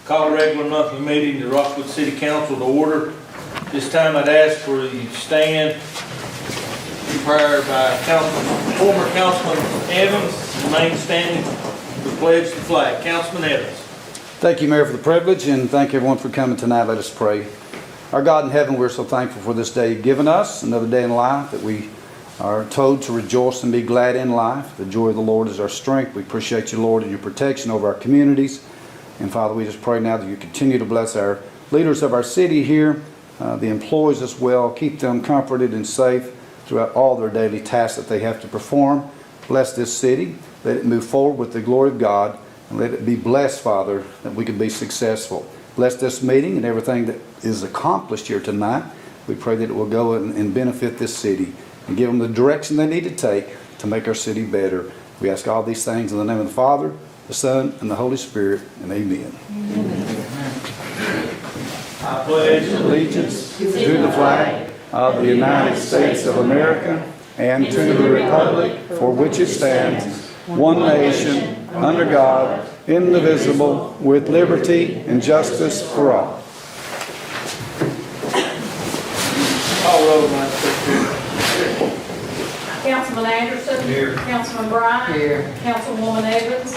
Call a regular monthly meeting of the Rockwood City Council to order. This time I'd ask for you to stand. Prior by former Councilman Evans, remain standing to pledge the flag. Councilman Evans. Thank you, Mayor, for the privilege, and thank everyone for coming tonight. Let us pray. Our God in heaven, we're so thankful for this day you've given us, another day in life that we are told to rejoice and be glad in life. The joy of the Lord is our strength. We appreciate you, Lord, and your protection over our communities. And Father, we just pray now that you continue to bless our leaders of our city here, the employees as well. Keep them comforted and safe throughout all their daily tasks that they have to perform. Bless this city. Let it move forward with the glory of God. And let it be blessed, Father, that we can be successful. Bless this meeting and everything that is accomplished here tonight. We pray that it will go and benefit this city and give them the direction they need to take to make our city better. We ask all these things in the name of the Father, the Son, and the Holy Spirit, and amen. I pledge Allegiance to the flag of the United States of America and to the republic for which it stands, one nation, under God, indivisible, with liberty and justice for all. Call roll, Madam Secretary. Councilman Anderson. Here. Councilman Bryant. Here. Councilwoman Evans.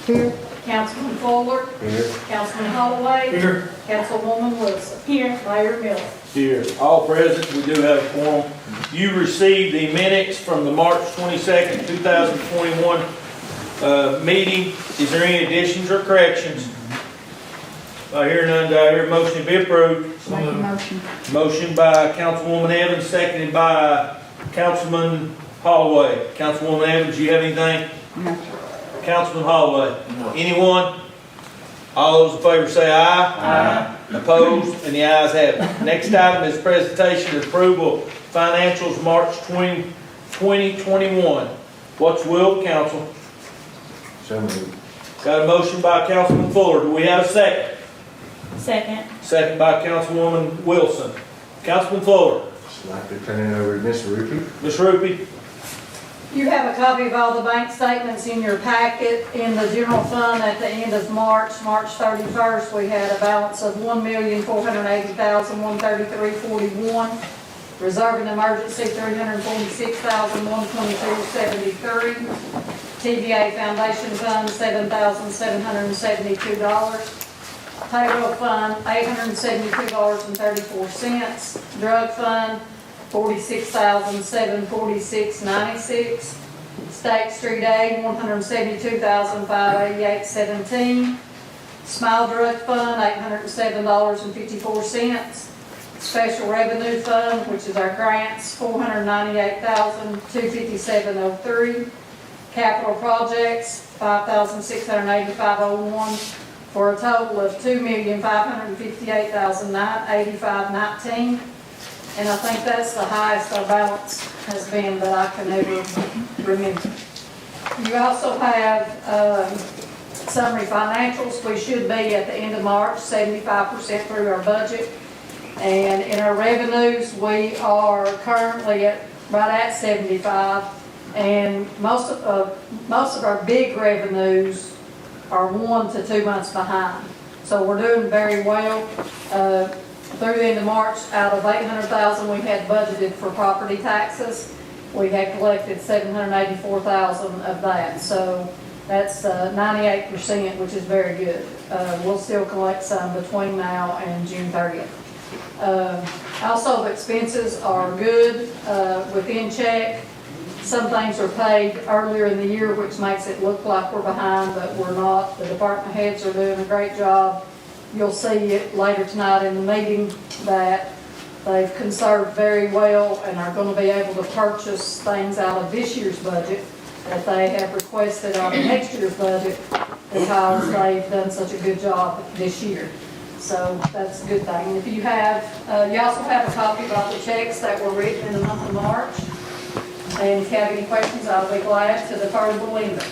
Here. Councilman Fuller. Here. Councilman Holloway. Here. Councilwoman Wilson. Here. Mayor Miller. Here. All present. We do have a quorum. You received the minutes from the March 22nd, 2021 meeting. Is there any additions or corrections? I hear none. Do I hear a motion to be approved? Make a motion. Motion by Councilwoman Evans, seconded by Councilman Holloway. Councilwoman Evans, do you have anything? No. Councilman Holloway? No. Anyone? All those in favor say aye. Aye. Opposed? And the ayes have it. Next item is presentation and approval of financials March 2021. What's the will of council? So moved. Got a motion by Councilman Fuller. Do we have a second? Second. Second by Councilwoman Wilson. Councilman Fuller. Just like to turn it over to Miss Ruby. Ms. Ruby. You have a copy of all the bank statements in your packet. In the general fund at the end of March 31st, we had a balance of $1,480,133.41. Reserve and emergency, $346,122.73. TVA Foundation Fund, $7,772. Payroll Fund, $872.34. Drug Fund, $46,746.96. State Street Aid, $172,588.17. Smile Drug Fund, $807.54. Special Revenue Fund, which is our grants, $498,257.03. Capital Projects, $5,685.01, for a total of $2,558,985.19. And I think that's the highest our balance has been that I can ever remember. You also have summary financials. We should be at the end of March 75% through our budget. And in our revenues, we are currently right at 75. And most of our big revenues are 1 to 2 months behind. So we're doing very well. Through the end of March, out of $800,000 we had budgeted for property taxes, we had collected $784,000 of that. So that's 98%, which is very good. We'll still collect some between now and June 30th. Also, the expenses are good, within check. Some things are paid earlier in the year, which makes it look like we're behind, but we're not. The department heads are doing a great job. You'll see it later tonight in the meeting that they've conserved very well and are going to be able to purchase things out of this year's budget that they have requested out of next year's budget because they've done such a good job this year. So that's a good thing. And if you have, you also have a copy of all the checks that were written in the month of March. And if you have any questions, I'll be glad to defer to the lender.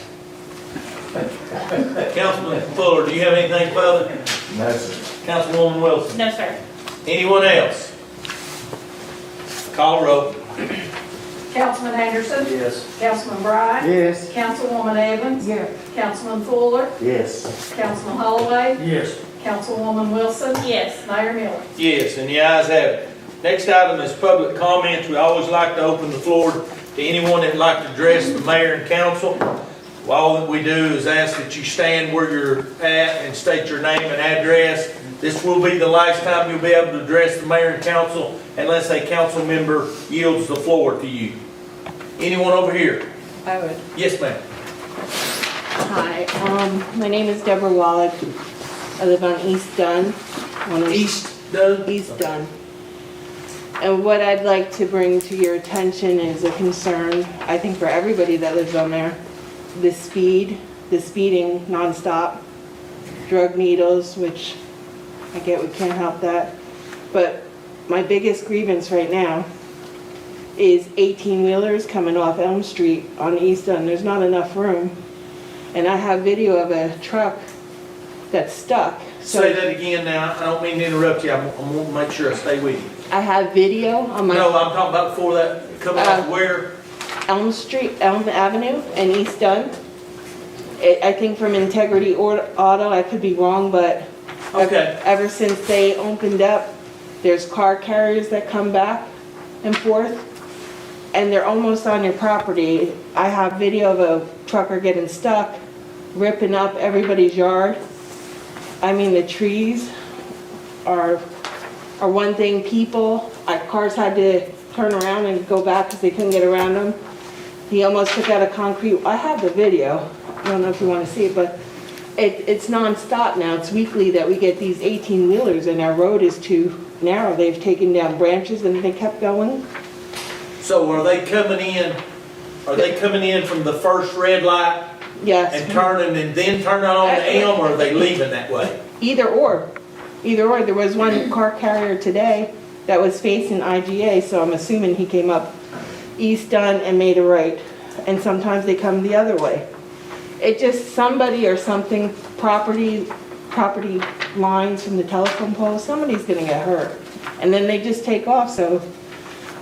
Councilman Fuller, do you have anything further? No, sir. Councilwoman Wilson? No, sir. Anyone else? Call roll. Councilman Anderson? Yes. Councilman Bryant? Yes. Councilwoman Evans? Yes. Councilman Fuller? Yes. Councilman Holloway? Yes. Councilwoman Wilson. Yes. Mayor Miller. Yes, and the ayes have it. Next item is public comments. We always like to open the floor to anyone that'd like to address the mayor and council. All that we do is ask that you stand where you're at and state your name and address. This will be the last time you'll be able to address the mayor and council unless a council member yields the floor to you. Anyone over here? I would. Yes, ma'am. Hi, my name is Deborah Wallach. I live on East Dunn. East Dunn? East Dunn. And what I'd like to bring to your attention is a concern, I think for everybody that lives on there. The speeding nonstop, drug needles, which I get we can't help that. But my biggest grievance right now is 18-wheelers coming off Elm Street on East Dunn. There's not enough room. And I have video of a truck that's stuck. Say that again now. I don't mean to interrupt you. I want to make sure I stay with you. I have video on my No, I'm talking about before that. Coming off where? Elm Avenue in East Dunn. I think from Integrity Auto, I could be wrong, but Okay. ever since they opened up, there's car carriers that come back and forth, and they're almost on your property. I have video of a trucker getting stuck, ripping up everybody's yard. I mean, the trees are one thing. Cars had to turn around and go back because they couldn't get around them. He almost took out a concrete. I have the video. I don't know if you want to see it, but it's nonstop now. It's weekly that we get these 18-wheelers, and our road is too narrow. They've taken down branches and they kept going. So are they coming in? Are they coming in from the first red light Yes. and turning and then turning on to M, or are they leaving that way? Either or. Either or. There was one car carrier today that was facing IGA, so I'm assuming he came up East Dunn and made a right. And sometimes they come the other way. It just, somebody or something, property lines from the telephone pole, somebody's gonna get hurt. And then they just take off, so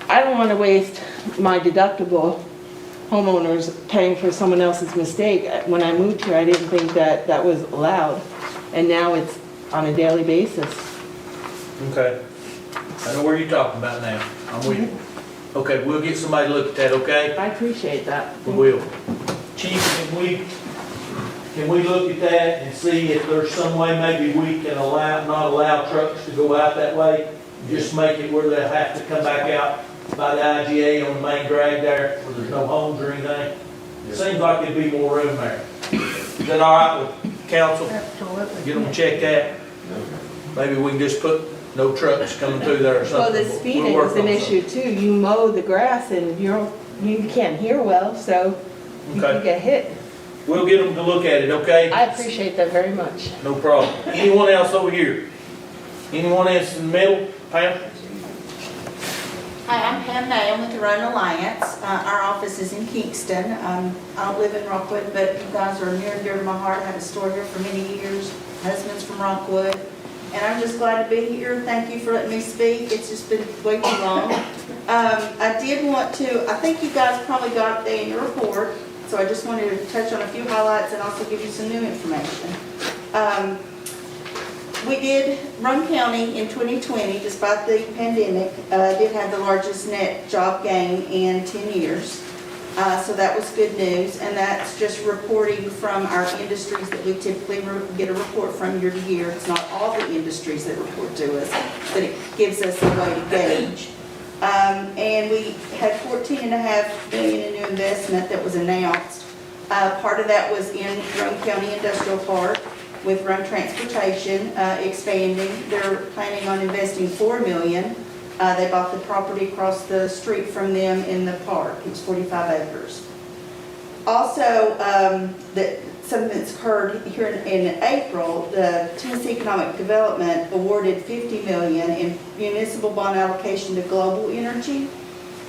I don't wanna waste my deductible homeowners paying for someone else's mistake. When I moved here, I didn't think that that was allowed, and now it's on a daily basis. Okay. I know where you're talking about now. I'm with you. Okay, we'll get somebody to look at that, okay? I appreciate that. We will. Chief, can we look at that and see if there's some way maybe we can not allow trucks to go out that way? Just make it where they'll have to come back out by the IGA on the main drag there, where there's no homes or anything? Seems like there'd be more room there. Is that all right with council? Absolutely. Get them checked out? Maybe we can just put no trucks coming through there or Well, something. the speeding is an issue too. You mow the grass and you can't hear well, so you can Okay, get hit. we'll get them to look at it, okay? I appreciate that very much. No problem. Anyone else over here? Anyone else in the middle? Pam? Hi, I'm Pam May. I'm with the Rhone Alliance. Our office is in Kingston. I don't live in Rockwood, but you guys are near and dear to my heart. I had a store here for many years. Husband's from Rockwood. And I'm just glad to be here. Thank you for letting me speak. It's just been way too long. I did want to, I think you guys probably got the annual report, so I just wanted to touch on a few highlights and also give you some new information. Roane County in 2020, despite the pandemic, did have the largest net job gain in 10 years. So that was good news, and that's just reporting from our industries that we typically get a report from year to year. It's not all the industries that report to us, but it gives us a way to gauge. And we had $14.5 billion in new investment that was announced. Part of that was in Roane County Industrial Park with Roane Transportation expanding. They're planning on investing $4 million. They bought the property across the street from them in the park. It's 45 acres. Also, something that's occurred here in April, the Tennessee Economic Development awarded $50 million in municipal bond allocation to Global Energy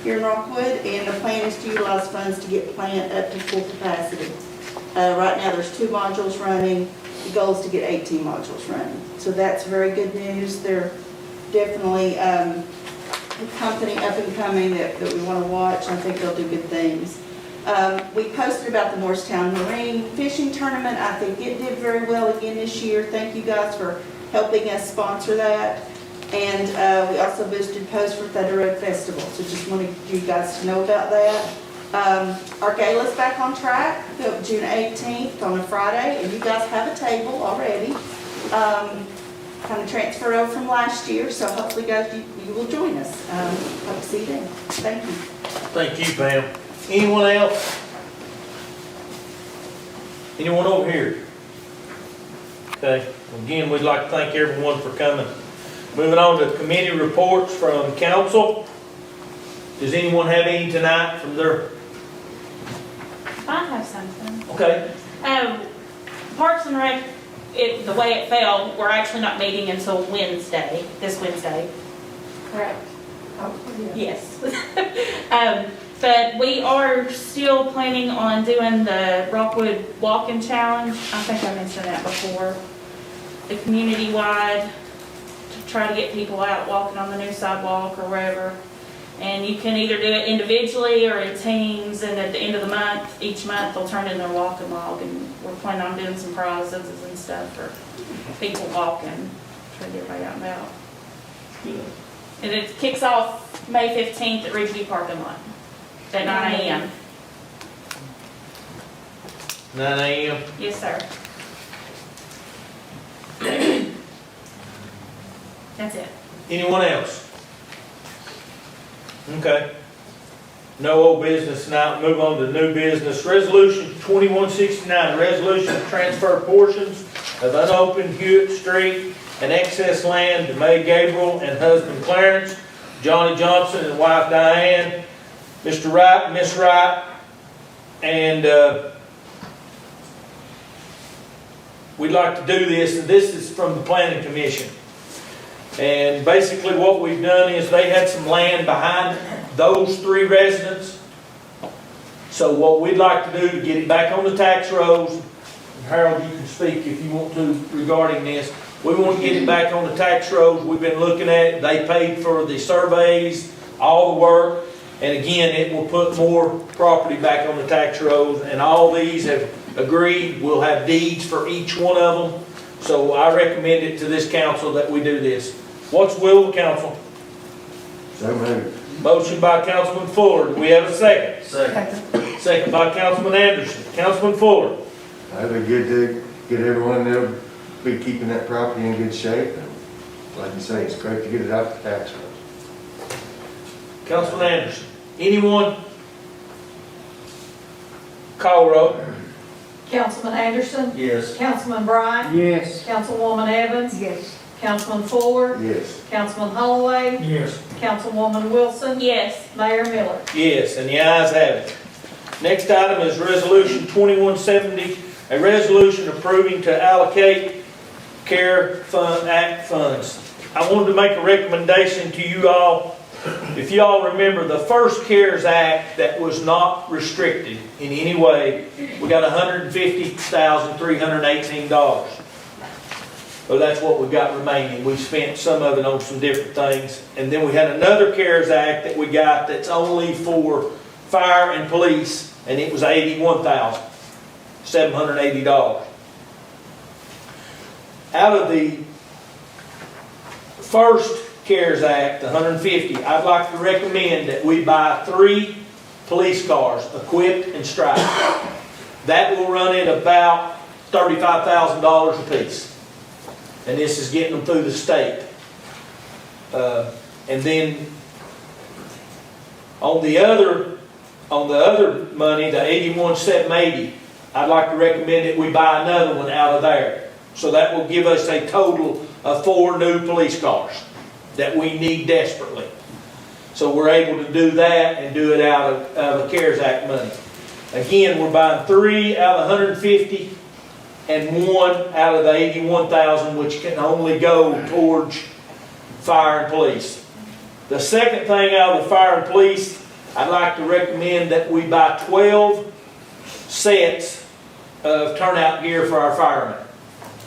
here in Rockwood, and the plan is to utilize funds to get plant up to full capacity. Right now, there's 2 modules running. The goal is to get 18 modules running. So that's very good news. They're definitely a company up and coming that we want to watch. I think they'll do good things. We posted about the Morristown Marine Fishing Tournament. I think it did very well again this year. Thank you guys for helping us sponsor that. And we also boosted posts for Thunder Road Festival, so just wanted you guys to know about that. Our gala's back on track, June 18th on a Friday, and you guys have a table already. Kind of transfer over from last year, so hopefully guys, you will join us. Hope to see you then. Thank you. Thank you, Pam. Anyone else? Anyone over here? Okay, again, we'd like to thank everyone for coming. Moving on to committee reports from council. Does anyone have any tonight from their, I have something. okay? Parks and Rec, the way it fell, we're actually not meeting until Wednesday, this Wednesday. Correct. Oh, yeah. Yes. But we are still planning on doing the Rockwood Walking Challenge. I think I mentioned that before. The community-wide, to try to get people out walking on the new sidewalk or wherever. And you can either do it individually or in teams, and at the end of the month, each month, they'll turn in their walking log, and we're planning on doing some prizes and stuff for people walking, try to get everybody out and about. And it kicks off May 15th at Ridgeview Parking Lot at 9 a.m. 9 a.m.? Yes, sir. That's it. Anyone else? Okay. No old business tonight. Move on to new business. Resolution 2169, resolution to transfer portions of unopened Hewitt Street and excess land to May Gabriel and husband Clarence, Johnny Johnson and wife Diane, Mr. Wright and Miss Wright, and we'd like to do this, and this is from the Planning Commission. And basically what we've done is they had some land behind those three residents. So what we'd like to do to get it back on the tax rolls, and Harold, you can speak if you want to regarding this. We want to get it back on the tax rolls. We've been looking at it. They paid for the surveys, all the work. And again, it will put more property back on the tax rolls. And all these have agreed. We'll have deeds for each one of them. So I recommend it to this council that we do this. What's the will of the council? So moved. Motion by Councilman Fuller. Do we have a second? Second. Second by Councilman Anderson. Councilman Fuller. That'd be good to get everyone there, be keeping that property in good shape. And like you say, it's great to get it out the tax rolls. Councilman Anderson. Anyone? Call roll. Councilman Anderson? Yes. Councilman Bryant? Yes. Councilwoman Evans? Yes. Councilman Fuller? Yes. Councilman Holloway? Yes. Councilwoman Wilson? Yes. Mayor Miller? Yes, and the ayes have it. Next item is Resolution 2170, a resolution approving to allocate CARE Fund Act funds. I wanted to make a recommendation to you all. If you all remember the first CARES Act that was not restricted in any way, we got $150,318. So that's what we've got remaining. We spent some of it on some different things. And then we had another CARES Act that we got that's only for fire and police, and it was $81,780. Out of the first CARES Act, the 150, I'd like to recommend that we buy 3 police cars, equipped and striped. That will run at about $35,000 a piece. And this is getting them through the state. And then on the other money, the 81,780, I'd like to recommend that we buy another one out of there. So that will give us a total of 4 new police cars that we need desperately. So we're able to do that and do it out of the CARES Act money. Again, we're buying 3 out of 150 and 1 out of the 81,000, which can only go towards fire and police. The second thing out of the fire and police, I'd like to recommend that we buy 12 sets of turnout gear for our firemen.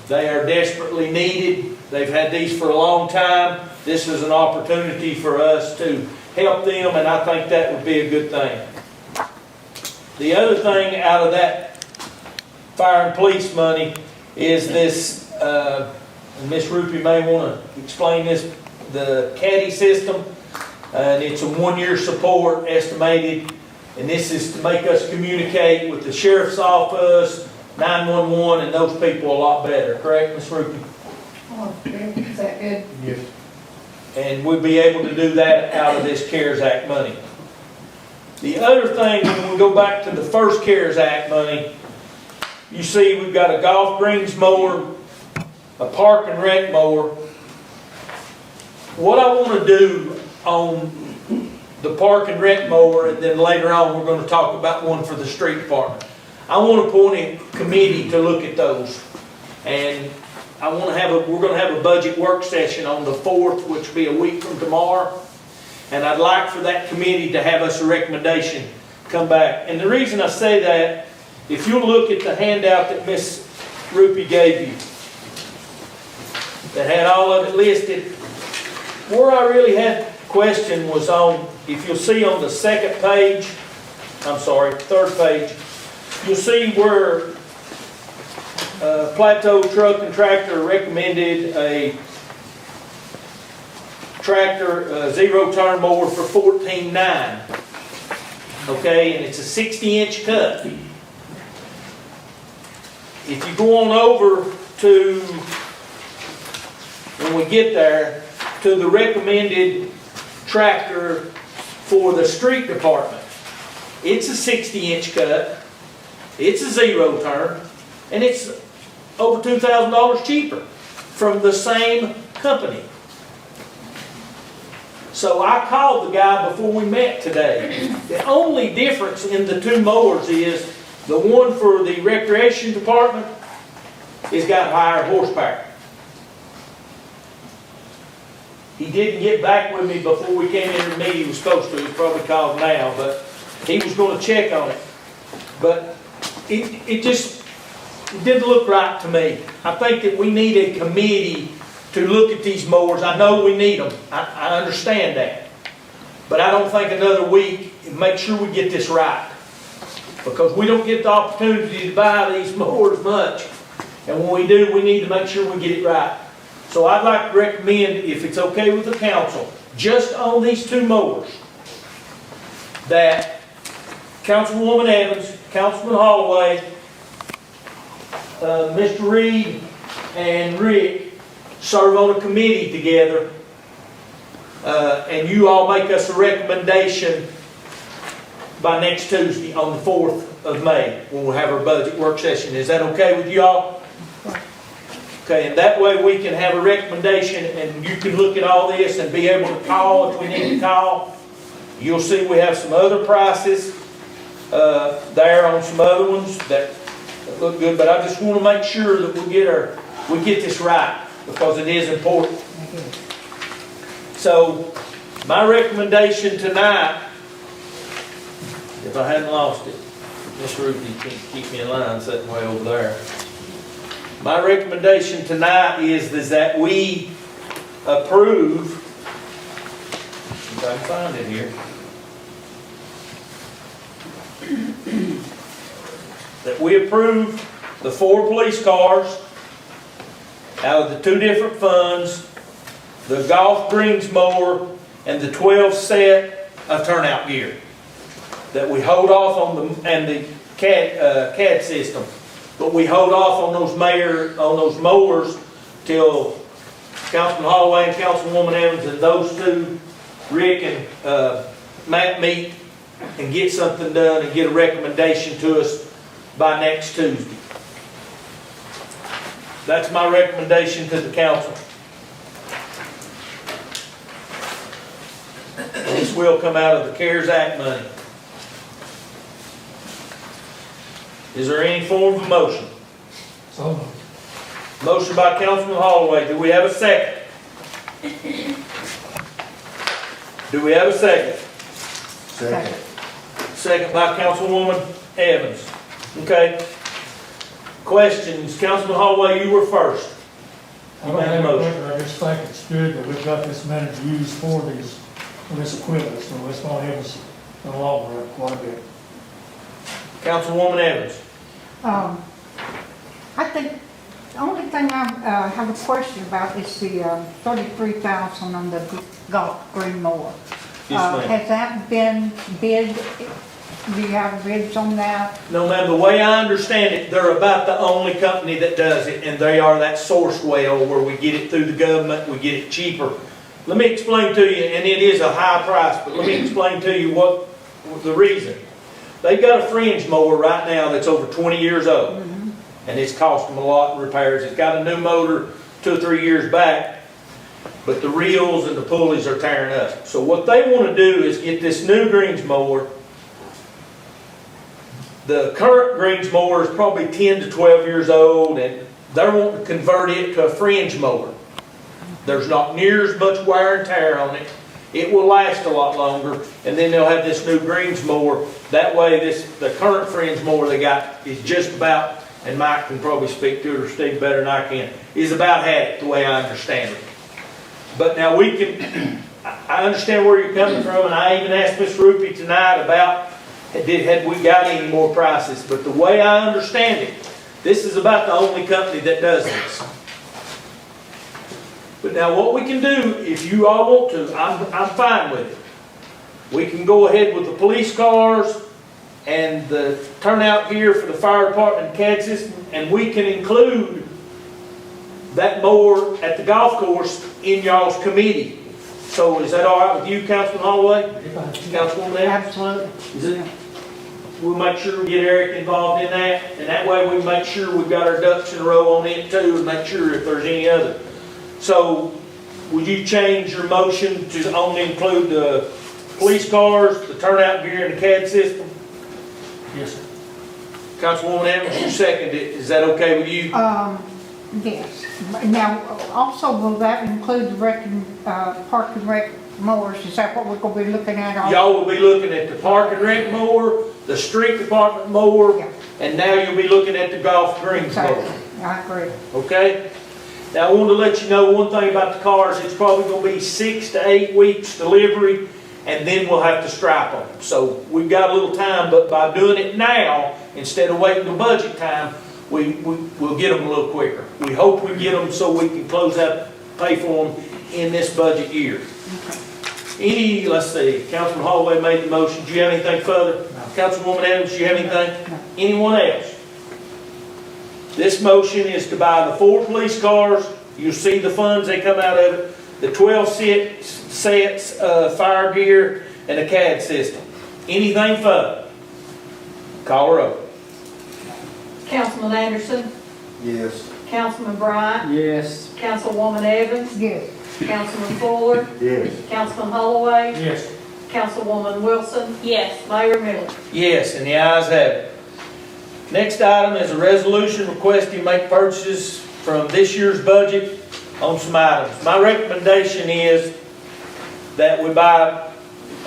They are desperately needed. They've had these for a long time. This is an opportunity for us to help them, and I think that would be a good thing. The other thing out of that fire and police money is this and Ms. Rupi may want to explain this, the caddy system. And it's a 1-year support estimated, and this is to make us communicate with the sheriff's office, 911, and those people a lot better, correct, Ms. Rupi? Oh, is that good? Yes. And we'll be able to do that out of this CARES Act money. The other thing, when we go back to the first CARES Act money, you see we've got a golf greens mower, a park and rec mower. What I want to do on the park and rec mower, and then later on we're going to talk about one for the street department. I want to appoint a committee to look at those. And I want to we're going to have a budget work session on the 4th, which will be a week from tomorrow. And I'd like for that committee to have us a recommendation come back. And the reason I say that, if you'll look at the handout that Ms. Rupi gave you, that had all of it listed, where I really had question was on, if you'll see on the third page, you'll see where Plateau Truck and Tractor recommended a tractor zero-turn mower for $14,900. Okay, and it's a 60-inch cut. If you go on over to, when we get there, to the recommended tractor for the street department, it's a 60-inch cut, it's a zero-turn, and it's over $2,000 cheaper from the same company. So I called the guy before we met today. The only difference in the two mowers is the one for the recreation department has got higher horsepower. He didn't get back with me before we came in the meeting. He was supposed to. He's probably called now, but he was going to check on it. But it just didn't look right to me. I think that we need a committee to look at these mowers. I know we need them. I understand that. But I don't think another week, make sure we get this right. Because we don't get the opportunity to buy these mowers much. And when we do, we need to make sure we get it right. So I'd like to recommend, if it's okay with the council, just on these two mowers, that Councilwoman Evans, Councilman Holloway, Mr. Reed, and Rick serve on a committee together, and you all make us a recommendation by next Tuesday on the 4th of May, when we'll have our budget work session. Is that okay with you all? Okay, and that way we can have a recommendation, and you can look at all this and be able to call if we need to call. You'll see we have some other prices there on some other ones that look good, but I just want to make sure that we get this right, because it is important. So my recommendation tonight, if I hadn't lost it, Miss Ruby can't keep me in line sitting way over there. My recommendation tonight is that we approve, if I can find it here, that we approve the 4 police cars out of the 2 different funds, the golf greens mower, and the 12 set of turnout gear. That we hold off on and the CAD system. But we hold off on those mowers till Councilman Holloway and Councilwoman Evans and those two, Rick and Matt, meet and get something done and get a recommendation to us by next Tuesday. That's my recommendation to the council. This will come out of the CARES Act money. Is there any form of motion? So, Motion by Councilman Holloway. Do we have a second? Do we have a second? Second. Second by Councilwoman Evans. Okay. Questions? Councilman Holloway, you were first. I don't have a question, I just think it's good that we've got this money to use for this equipment, so it's gonna help us in the long run quite a bit. Councilwoman Evans. I think The only thing I have a question about is the 33,000 on the golf green mower. Yes, ma'am. Has that been bid? Do you have bids on that? No, ma'am, the way I understand it, they're about the only company that does it, and they are that source well where we get it through the government, we get it cheaper. Let me explain to you, and it is a high price, but let me explain to you what the reason. They've got a fringe mower right now that's over 20 years old, and it's cost them a lot in repairs. It's got a new motor 2 or 3 years back, but the reels and the pulleys are tearing up. So what they want to do is get this new greens mower. The current greens mower is probably 10 to 12 years old, and they're wanting to convert it to a fringe mower. There's not near as much wear and tear on it. It will last a lot longer, and then they'll have this new greens mower. That way, the current fringe mower they got is just about, and Mike can probably speak to it, or Steve better than I can, is about half the way I understand it. But now we can, I understand where you're coming from, and I even asked Miss Rupi tonight about had we got any more prices. But the way I understand it, this is about the only company that does this. But now what we can do, if you all want to, I'm fine with it. We can go ahead with the police cars and the turnout gear for the fire department and CAD system, and we can include that mower at the golf course in y'all's committee. So is that all right with you, Councilman Holloway? Councilwoman Evans? Absolutely. Is it? We'll make sure we get Eric involved in that, and that way we make sure we've got our ducks in a row on it too, and make sure if there's any other. So, would you change your motion to only include the police cars, the turnout gear, and the CAD system? Yes, sir. Councilwoman Evans, you seconded it. Is that okay with you? Yes. Now, also, will that include the park and rec mowers? Is that what we're going to be looking at? Also? Y'all will be looking at the park and rec mower, the street department mower, Yeah. and now you'll be looking at the golf greens Exactly. mower. I agree. Okay? Now, I wanted to let you know one thing about the cars. It's probably going to be 6 to 8 weeks delivery, and then we'll have to stripe them. So we've got a little time, but by doing it now, instead of waiting till budget time, we'll get them a little quicker. We hope we get them so we can close out, pay for them in this budget year. Let's see, Councilman Holloway made the motion. Do you have anything further? No. Councilwoman Evans, do you have anything? No. Anyone else? This motion is to buy the 4 police cars. You'll see the funds they come out of it. The 12 sets of fire gear and a CAD system. Anything further? Call her up. Councilman Anderson, Yes. Councilman Bryant, Yes. Councilwoman Evans, Yes. Councilman Fuller, Yes. Councilman Holloway, Yes. Councilwoman Wilson, Yes. Mayor Miller. Yes, and the ayes have it. Next item is a resolution requesting make purchases from this year's budget on some items. My recommendation is that we buy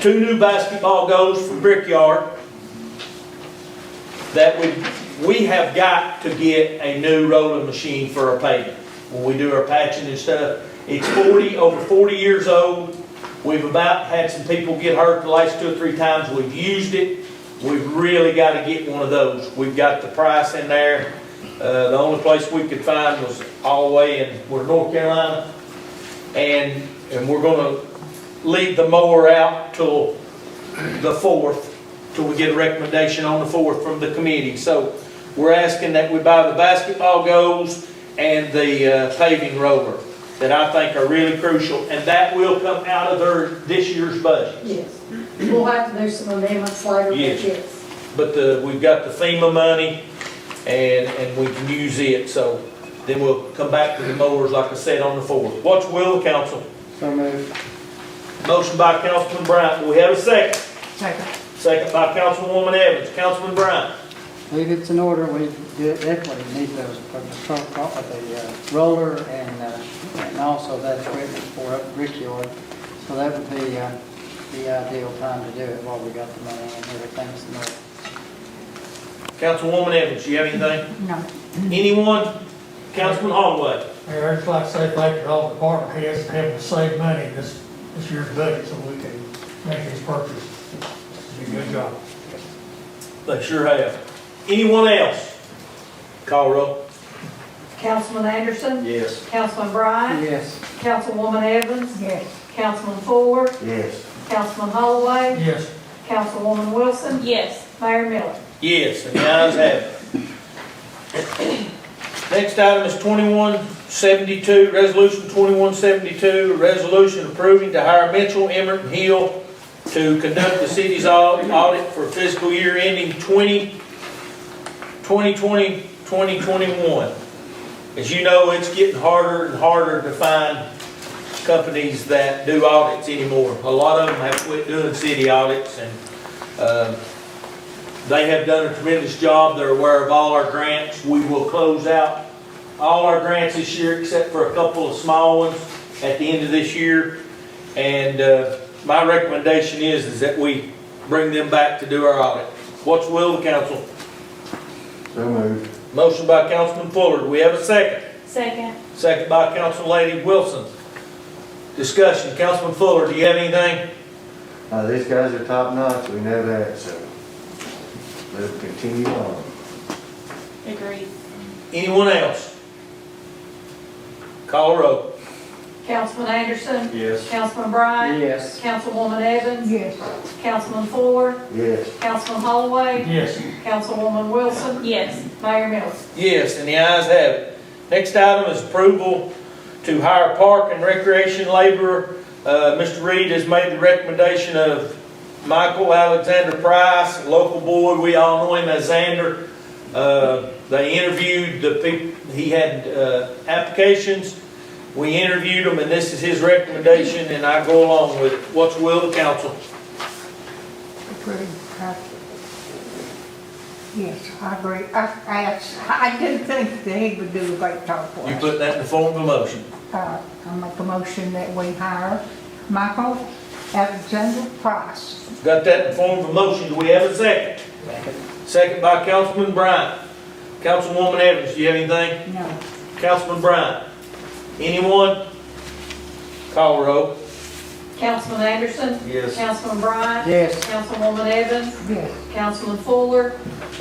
2 new basketball goals from Brickyard. That we have got to get a new rolling machine for our paving. When we do our patching and stuff, it's over 40 years old. We've about had some people get hurt the last 2 or 3 times we've used it. We've really got to get one of those. We've got the price in there. The only place we could find was all the way in North Carolina. And we're going to leave the mower out till the 4th, till we get a recommendation on the 4th from the committee. So we're asking that we buy the basketball goals and the paving roller that I think are really crucial, and that will come out of this year's budget. Yes. We'll have to do some amendments later, but Yes. yes. But we've got the FEMA money, and we can use it, so then we'll come back to the mowers, like I said, on the 4th. What's the will of the council? So moved. Motion by Councilman Bryant. Do we have a second? Second. Second by Councilwoman Evans. Councilman Bryant. Believe it's in order, we definitely need those for the truck, the roller and also that equipment for up Brickyard. So that would be the ideal time to do it while we got the money and everything's in order. Councilwoman Evans, do you have anything? No. Anyone? Councilman Holloway. Mayor, I'd just like to say thank you to all the department heads for having to save money this year's budget so we can make these purchases. It's a good job. They sure have. Anyone else? Call roll. Councilman Anderson, Yes. Councilman Bryant, Yes. Councilwoman Evans, Yes. Councilman Fuller, Yes. Councilman Holloway, Yes. Councilwoman Wilson, Yes. Mayor Miller. Yes, and the ayes have it. Next item is 2172, Resolution 2172, a resolution approving to hire Mitchell, Emmert, and Hill to conduct the city's audit for fiscal year ending 2020-2021. As you know, it's getting harder and harder to find companies that do audits anymore. A lot of them have quit doing city audits, and they have done a tremendous job. They're aware of all our grants. We will close out all our grants this year except for a couple of small ones at the end of this year. And my recommendation is that we bring them back to do our audit. What's the will of the council? So moved. Motion by Councilman Fuller. Do we have a second? Second. Second by Councilwoman Wilson. Discussion. Councilman Fuller, do you have anything? These guys are top notch, we know that, so let it continue on. Agreed. Anyone else? Call a roll. Councilman Anderson, Yes. Councilman Bryant, Yes. Councilwoman Evans, Yes. Councilman Fuller, Yes. Councilman Holloway, Yes. Councilwoman Wilson, Yes. Mayor Miller. Yes, and the ayes have it. Next item is approval to hire park and recreation laborer. Mr. Reed has made the recommendation of Michael Alexander Price, local boy. We all know him as Xander. They interviewed the people, he had applications. We interviewed them, and this is his recommendation, and I go along with it. What's the will of the council? Yes, I agree. I didn't think that he would do a great job for You us. put that in the form of a motion. I make a motion that we hire Michael Alexander Price. Got that in the form of a motion. Do we have a second? Second by Councilman Bryant. Councilwoman Evans, do you have anything? No. Councilman Bryant. Anyone? Call roll. Councilman Anderson, Yes. Councilman Bryant, Yes. Councilwoman Evans, Yes. Councilman Fuller,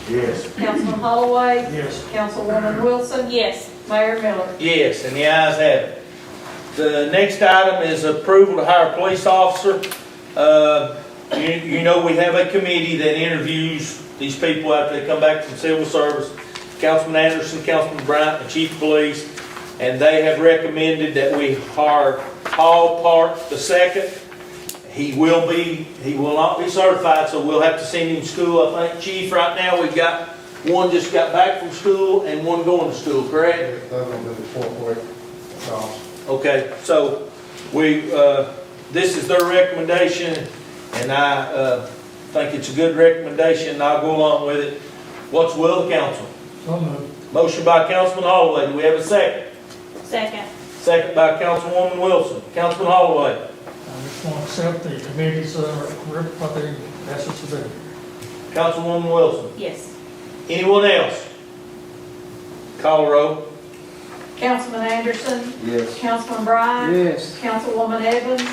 Yes. Councilman Holloway, Yes. Councilwoman Wilson, Yes. Mayor Miller. Yes, and the ayes have it. The next item is approval to hire a police officer. You know we have a committee that interviews these people after they come back from civil service. Councilman Anderson, Councilman Bryant, and Chief of Police, and they have recommended that we hire Paul Park II. He will not be certified, so we'll have to send him to school. I think, Chief, right now we've got one just got back from school and one going to school, correct? They're going to do the 4-week jobs. Okay, so this is their recommendation, and I think it's a good recommendation, and I'll go along with it. What's the will of the council? So moved. Motion by Councilman Holloway. Do we have a second? Second. Second by Councilwoman Wilson. Councilman Holloway. I just want to accept the committee's, what they asked us to do. Councilwoman Wilson. Yes. Anyone else? Call roll. Councilman Anderson, Yes. Councilman Bryant, Yes. Councilwoman Evans,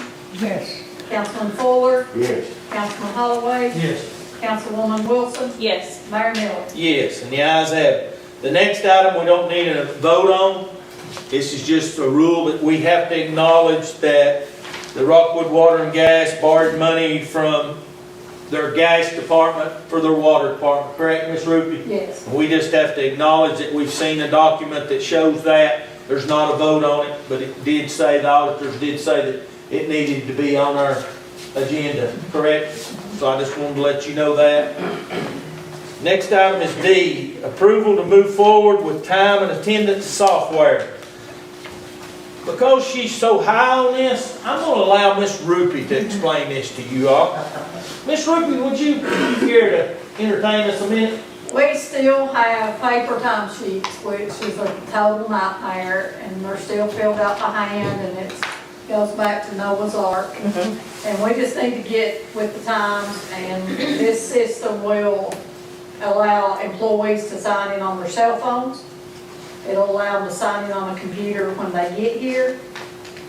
Yes. Councilman Fuller, Yes. Councilman Holloway, Yes. Councilwoman Wilson, Yes. Mayor Miller. Yes, and the ayes have it. The next item we don't need a vote on. This is just a rule that we have to acknowledge that the Rockwood Water and Gas borrowed money from their gas department for their water department, correct, Ms. Rupi? Yes. We just have to acknowledge that we've seen a document that shows that. There's not a vote on it, but it did say, the auditors did say that it needed to be on our agenda, correct? So I just wanted to let you know that. Next item is D, approval to move forward with time and attendance software. Because she's so high on this, I'm going to allow Miss Rupi to explain this to you all. Miss Rupi, would you care to entertain us a minute? We still have paper timesheets, which is a total nightmare, and they're still filled out by hand, and it goes back to Noah's Ark. And we just need to get with the times, and this system will allow employees to sign in on their cell phones. It'll allow them to sign in on a computer when they get here,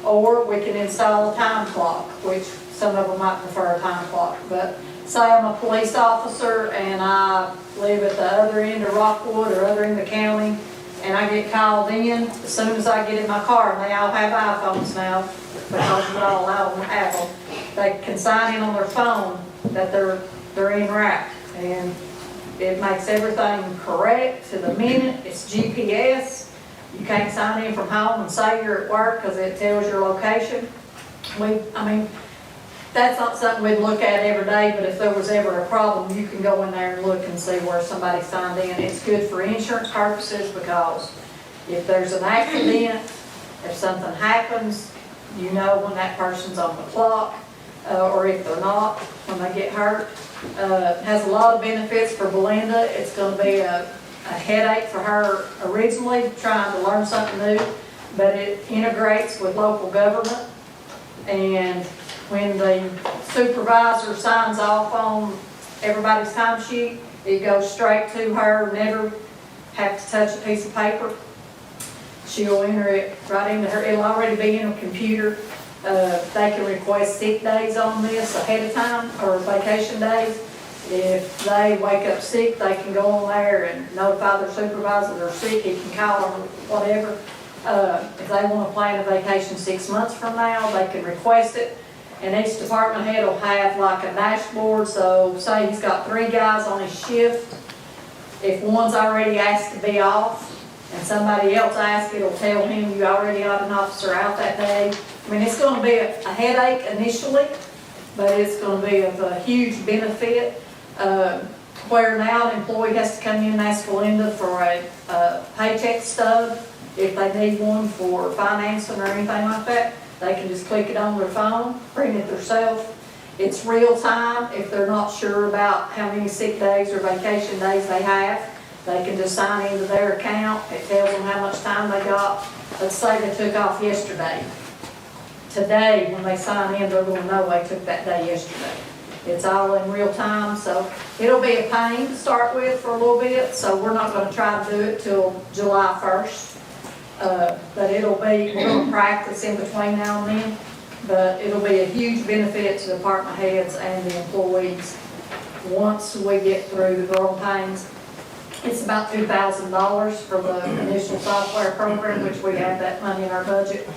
or we can install a time clock, which some of them might prefer a time clock. But say I'm a police officer and I live at the other end of Rockwood or other end of the county, and I get called in as soon as I get in my car, and they all have iPhones now, because we all know them have them. They can sign in on their phone that they're en route, and it makes everything correct to the minute. It's GPS. You can't sign in from home and say you're at work because it tells your location. That's not something we'd look at every day, but if there was ever a problem, you can go in there and look and see where somebody signed in. It's good for insurance purposes because if there's an accident, if something happens, you know when that person's on the clock, or if they're not, when they get hurt. It has a lot of benefits for Belinda. It's going to be a headache for her originally, trying to learn something new, but it integrates with local government. And when the supervisor signs off on everybody's timesheet, it goes straight to her, never have to touch a piece of paper. She'll enter it right into her, it'll already be in a computer. They can request sick days on this ahead of time, or vacation days. If they wake up sick, they can go on there and notify their supervisor they're sick, he can call them, whatever. If they want to plan a vacation 6 months from now, they can request it. And each department head will have like a dashboard, so say he's got 3 guys on his shift. If one's already asked to be off, and somebody else asks, it'll tell him you already got an officer out that day. I mean, it's going to be a headache initially, but it's going to be of a huge benefit. Where now an employee has to come in and ask Belinda for a paycheck stub, if they need one for financing or anything like that, they can just click it on their phone, print it themselves. It's real time. If they're not sure about how many sick days or vacation days they have, they can just sign into their account. It tells them how much time they got. Let's say they took off yesterday. Today, when they sign in, they're going to know they took that day yesterday. It's all in real time, so it'll be a pain to start with for a little bit, so we're not going to try to do it till July 1st. But we're going to practice in between now and then, but it'll be a huge benefit to department heads and the employees once we get through the growing pains. It's about $2,000 for the initial software program, which we have that money in our budget.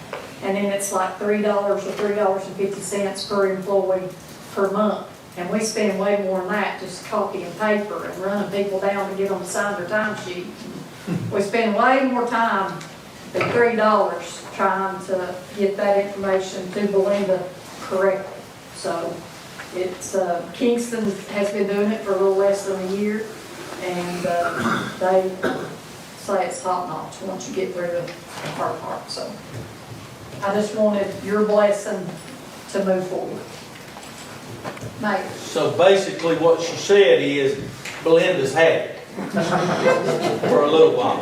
And then it's like $3 or $3.50 per employee per month. And we spend way more than that just copying paper and running people down to get them to sign their timesheet. We spend way more time than $3 trying to get that information to Belinda correctly. So it's, Kingston has been doing it for a little less than a year, and they say it's top notch once you get through the hard part. So I just wanted your blessing to move forward. Mayor. So basically what she said is Belinda's had it for a little while.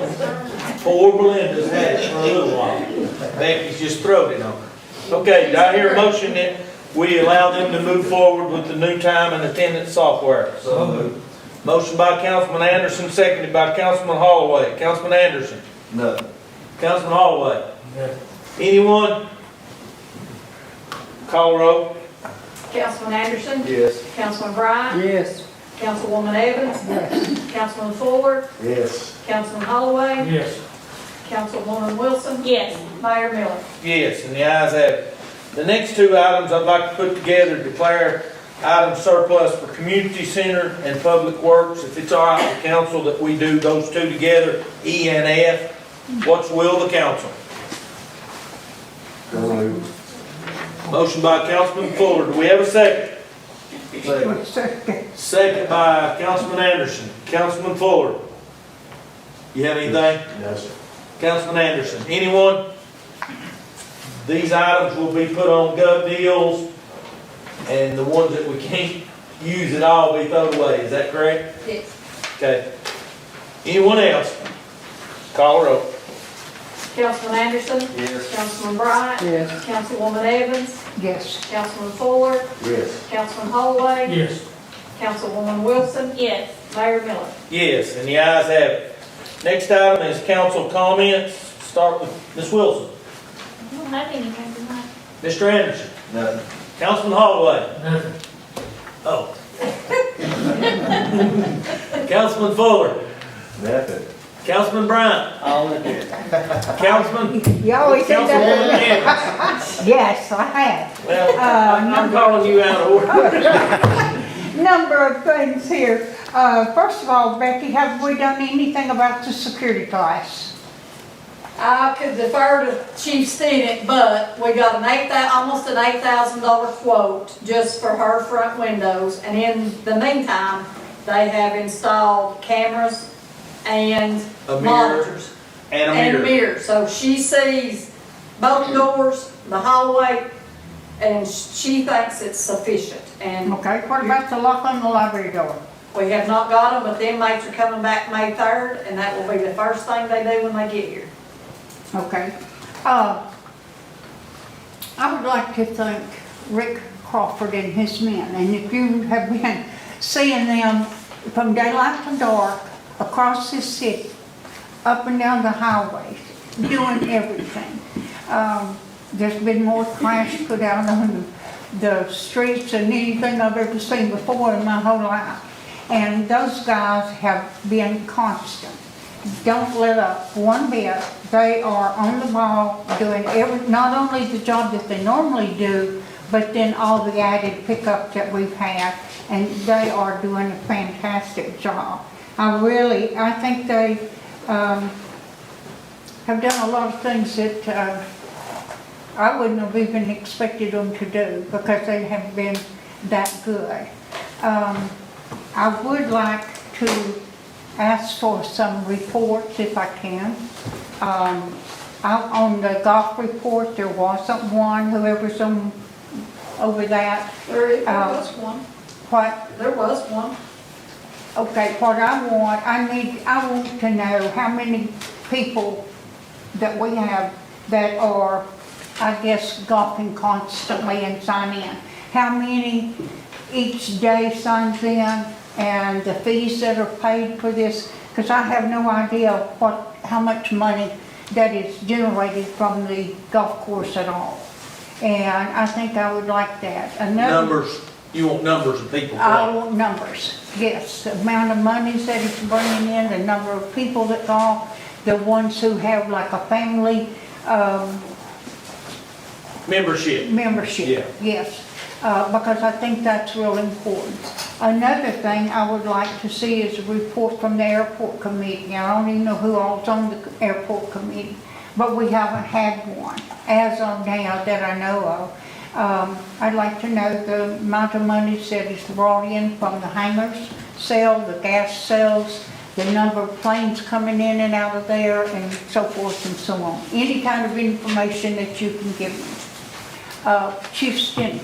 Poor Belinda's had it for a little while. Becky's just thrown it on her. Okay, did I hear a motion that we allow them to move forward with the new time and attendance software? So moved. Motion by Councilman Anderson, seconded by Councilman Holloway. Councilman Anderson. No. Councilman Holloway. Yeah. Anyone? Call roll. Councilman Anderson? Yes. Councilman Bryant? Yes. Councilwoman Evans? Yes. Councilman Fuller? Yes. Councilman Holloway? Yes. Councilwoman Wilson? Yes. Mayor Miller? Yes, and the ayes have it. The next 2 items I'd like to put together, declare item surplus for community center and public works. If it's all right with council that we do those 2 together, E and F, what's the will of the council? So moved. Motion by Councilman Fuller. Do we have a second? Second by Councilman Anderson. Councilman Fuller. You have anything? No, sir. Councilman Anderson. Anyone? These items will be put on gov deals, and the ones that we can't use at all will be thrown away. Is that correct? Yes. Okay. Anyone else? Call her up. Councilman Anderson? Yes. Councilman Bryant? Yes. Councilwoman Evans? Yes. Councilman Fuller? Yes. Councilman Holloway? Yes. Councilwoman Wilson? Yes. Mayor Miller? Yes, and the ayes have it. Next item is council comments. Start with Ms. Wilson. I don't have anything tonight. Mr. Anderson. Nothing. Councilman Holloway. Nothing. Oh. Councilman Fuller. Nothing. Councilman Bryant, All in good. Councilman, You always say Councilwoman that. Evans. Yes, I have. Well, I'm calling you out of order. Number of things here. First of all, Becky, have we done anything about the security class? I could defer to Chief Steenick, but we got almost an $8,000 quote just for her front windows. And in the meantime, they have installed cameras and A mirror. monitors. And a And a mirror. mirror, so she sees both doors, the hallway, and she thinks it's sufficient. And Okay, what about the lock on the library door? we have not got them, but the inmates are coming back May 3rd, and that will be the first thing they do when they get here. Okay. I would like to thank Rick Crawford and his men, and if you have been seeing them from daylight to dark, across this city, up and down the highways, doing everything. There's been more trash put out on the streets than anything I've ever seen before in my whole life. And those guys have been constant. Don't let up one bit. They are on the ball, doing not only the job that they normally do, but then all the added pickup that we've had, and they are doing a fantastic job. I think they have done a lot of things that I wouldn't have even expected them to do, because they have been that good. I would like to ask for some reports if I can. On the golf report, there wasn't one, whoever's over that. There was one. What? There was one. Okay, what I want to know how many people that we have that are, I guess, golfing constantly and sign in. How many each day signs in, and the fees that are paid for this, because I have no idea how much money that is generated from the golf course at all. And I think I would like that. Numbers, you want numbers of people I playing. want numbers, yes, the amount of monies that it's bringing in, the number of people that golf, the ones who have like a family Membership. membership, Yeah. yes, because I think that's real important. Another thing I would like to see is a report from the airport committee. I don't even know who all's on the airport committee, but we haven't had one as of now that I know of. I'd like to know the amount of money that is brought in from the hangars sale, the gas sales, the number of planes coming in and out of there, and so forth and so on. Any kind of information that you can give me. Chief Stinney,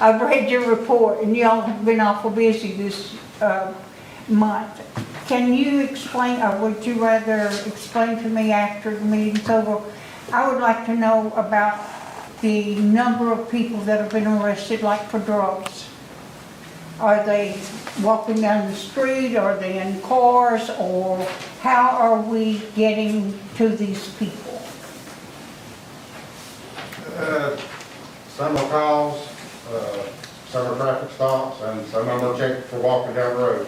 I've read your report, and y'all have been awful busy this month. Can you explain, or would you rather explain to me after the meeting's over? I would like to know about the number of people that have been arrested, like for drugs. Are they walking down the street? Are they in cars? Or how are we getting to these people? Some are calls, some are traffic stops, and some of them are checked for walking down the road.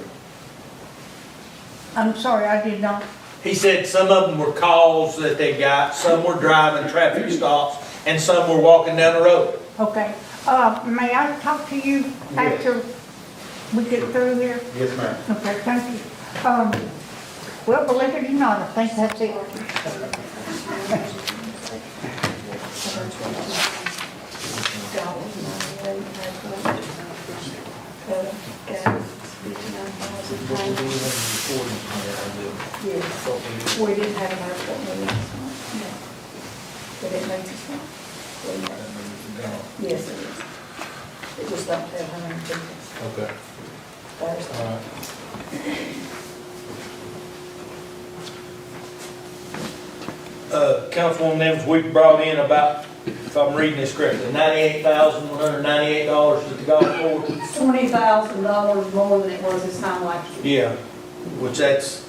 I'm sorry, I did not. He said some of them were calls that they got, some were driving traffic stops, and some were walking down the road. Okay. May I talk to you after we get through here? Yes, ma'am. Okay, thank you. Well, believe it or not, I think that's it. Yes. We didn't have an airport meeting. No. But it makes us one. Yes, it is. It just don't tell how many people. Okay. There's Councilwoman Evans, we brought in about, if I'm reading this correctly, $98,198 at the golf course. $20,000 more than it was this time last year. Yeah, which that's,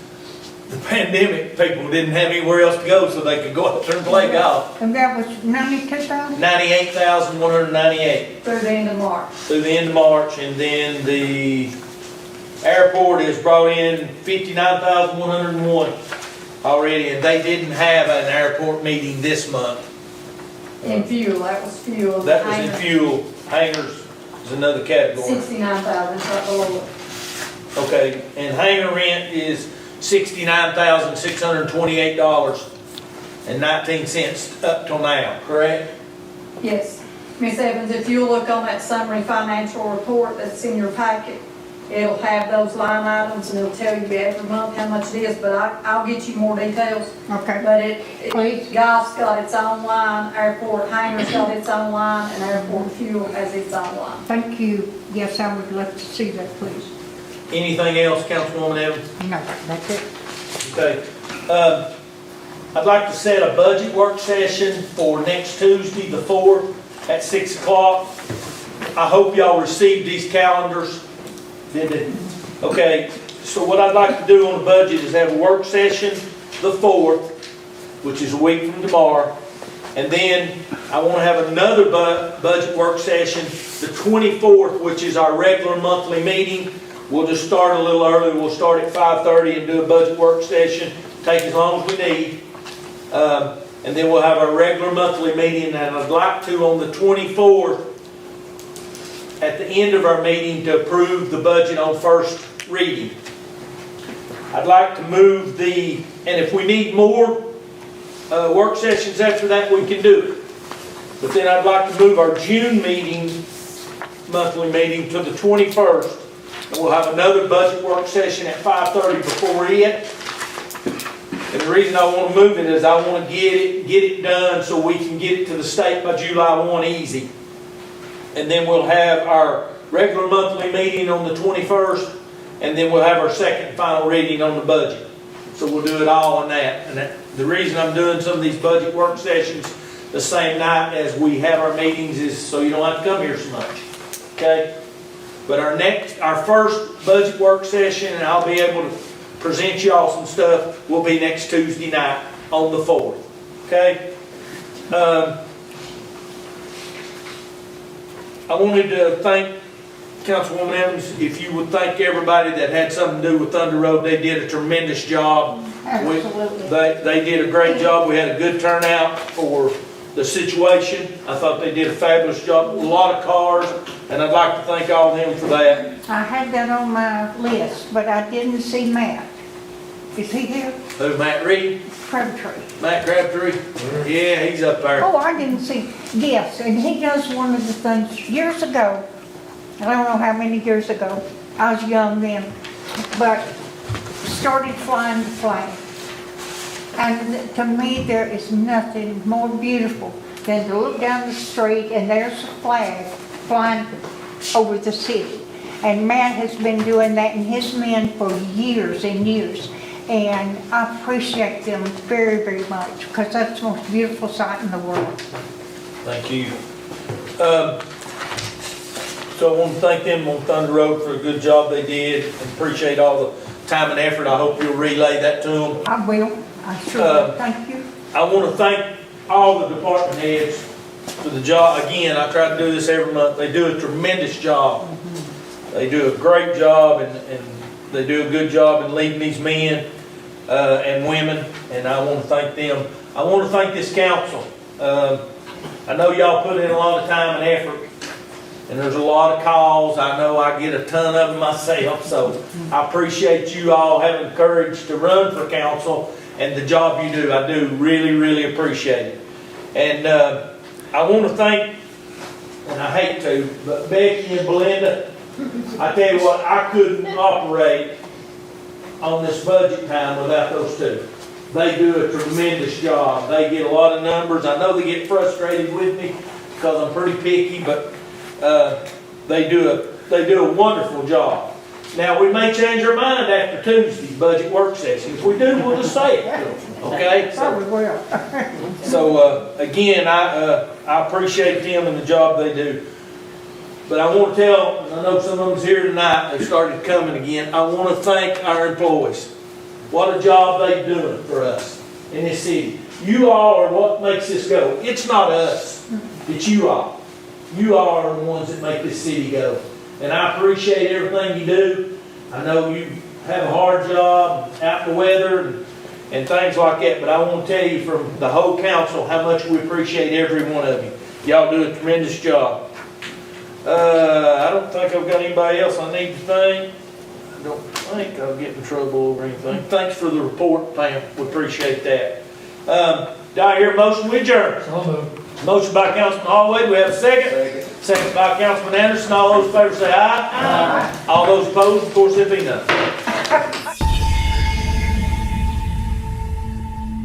the pandemic, people didn't have anywhere else to go, so they could go out there and play golf. And that was 92,000? $98,198 Through the end of March. through the end of March, and then the Airport has brought in 59,101 already, and they didn't have an airport meeting this month. In fuel, that was fuel. That was in fuel. Hangars is another category. 69,000, right below it. Okay, and hangar rent is $69,628.19 up till now, correct? Yes. Ms. Evans, if you look on that summary financial report that's in your packet, it'll have those line items and it'll tell you every month how much it is, but I'll get you more details. Okay. But Please. Golf's got its own line, airport hangar's got its own line, and airport fuel has its own line. Thank you. Yes, I would like to see that, please. Anything else, Councilwoman Evans? No, that's it. Okay. I'd like to set a budget work session for next Tuesday, the 4th, at 6 o'clock. I hope y'all received these calendars. Did they? Okay, so what I'd like to do on the budget is have a work session the 4th, which is a week from tomorrow. And then I want to have another budget work session the 24th, which is our regular monthly meeting. We'll just start a little early. We'll start at 5:30 and do a budget work session. Take as long as we need. And then we'll have our regular monthly meeting. And I'd like to, on the 24th, at the end of our meeting, to approve the budget on first reading. I'd like to move and if we need more work sessions after that, we can do it. But then I'd like to move our June meeting, monthly meeting, to the 21st. And we'll have another budget work session at 5:30 before it. And the reason I want to move it is I want to get it done so we can get it to the state by July 1 easy. And then we'll have our regular monthly meeting on the 21st, and then we'll have our second and final reading on the budget. So we'll do it all on that. And the reason I'm doing some of these budget work sessions the same night as we have our meetings is so you don't have to come here so much. Okay? But our first budget work session, and I'll be able to present y'all some stuff, will be next Tuesday night on the 4th. Okay? I wanted to thank Councilwoman Evans, if you would thank everybody that had something to do with Thunder Road. They did a tremendous job. Absolutely. They did a great job. We had a good turnout for the situation. I thought they did a fabulous job. A lot of cars, and I'd like to thank all of them for that. I had that on my list, but I didn't see Matt. Is he here? Who, Matt Reed? Crabtree. Matt Crabtree? Yeah, he's up there. Oh, I didn't see. Yes, and he does one of the things years ago. I don't know how many years ago. I was young then, but started flying the flag. And to me, there is nothing more beautiful than to look down the street and there's a flag flying over the city. And Matt has been doing that and his men for years and years. And I appreciate them very, very much because that's the most beautiful sight in the world. Thank you. So I want to thank them on Thunder Road for a good job they did, and appreciate all the time and effort. I hope you'll relay that to them. I will. I sure will. Thank you. I want to thank all the department heads for the job. Again, I try to do this every month. They do a tremendous job. They do a great job, and they do a good job in leading these men and women, and I want to thank them. I want to thank this council. I know y'all put in a lot of time and effort, and there's a lot of calls. I know I get a ton of them myself, so I appreciate you all having the courage to run for council and the job you do. I do really, really appreciate it. And I want to thank, and I hate to, but Becky and Belinda, I tell you what, I couldn't operate on this budget time without those two. They do a tremendous job. They get a lot of numbers. I know they get frustrated with me because I'm pretty picky, but they do a wonderful job. Now, we may change our mind after Tuesday's budget work session. If we do, we'll just say it to them, okay? Probably will. So again, I appreciate them and the job they do. But I want to tell, and I know some of them's here tonight, they've started coming again. I want to thank our employees. What a job they're doing for us in this city. You all are what makes this go. It's not us, it's you all. You all are the ones that make this city go. And I appreciate everything you do. I know you have a hard job out in the weather and things like that, but I want to tell you from the whole council how much we appreciate every one of you. Y'all do a tremendous job. I don't think I've got anybody else I need to thank. I don't think I'll get in trouble over anything. Thanks for the report, Pam. We appreciate that. Do I hear a motion to adjourn? So moved. Motion by Councilman Holloway, do we have a second? Second by Councilman Anderson. All those in favor say aye. Aye. All those opposed, of course, there be none.